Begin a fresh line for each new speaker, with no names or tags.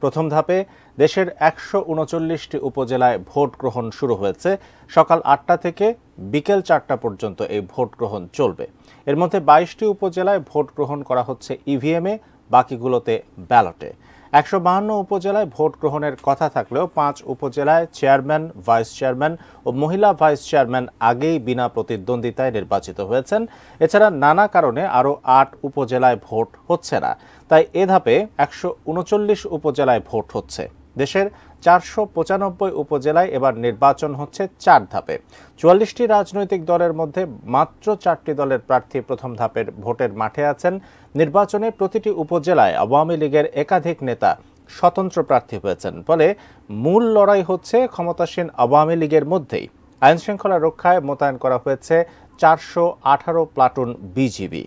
প্রথম ধাপে দেশের ১৩৯টি উপজেলায় ভোট গ্রহণ শুরু হয়েছে। সকাল ৮টা থেকে বিকেল ৪টা পর্যন্ত এই ভোট গ্রহণ চলবে। এর মধ্যে ২২টি উপজেলায় ভোট গ্রহণ করা হচ্ছে ইভিএমে, বাকিগুলোতে ব্যালটে। ১৫২ উপজেলায় ভোট গ্রহণের কথা থাকলেও ৫ উপজেলায় চেয়ারম্যান, ভাইস চেয়ারম্যান ও মহিলা ভাইস চেয়ারম্যান আগেই বিনা প্রতিদ্বন্দ্বিতায় নির্বাচিত হয়েছেন। এছাড়া নানা কারণে আরও ৮ উপজেলায় ভোট হচ্ছে না। তাই এ ধাপে ১৩৯ উপজেলায় ভোট হচ্ছে। দেশের ৪৯৫ উপজেলায় এবার নির্বাচন হচ্ছে ৪ ধাপে। ৪৪টি রাজনৈতিক দলের মধ্যে মাত্র ৪টি দলের প্রার্থী প্রথম ধাপের ভোটের মাঠে আছেন। নির্বাচনে প্রতিটি উপজেলায় আওয়ামী লীগের একাধিক নেতা স্বতন্ত্র প্রার্থী হয়েছেন। ফলে মূল লড়াই হচ্ছে ক্ষমতাসীন আওয়ামী লীগের মধ্যেই। আইনশৃঙ্খলা রক্ষায় মোতায়েন করা হয়েছে ৪১৮ প্লাটুন বিজিবি।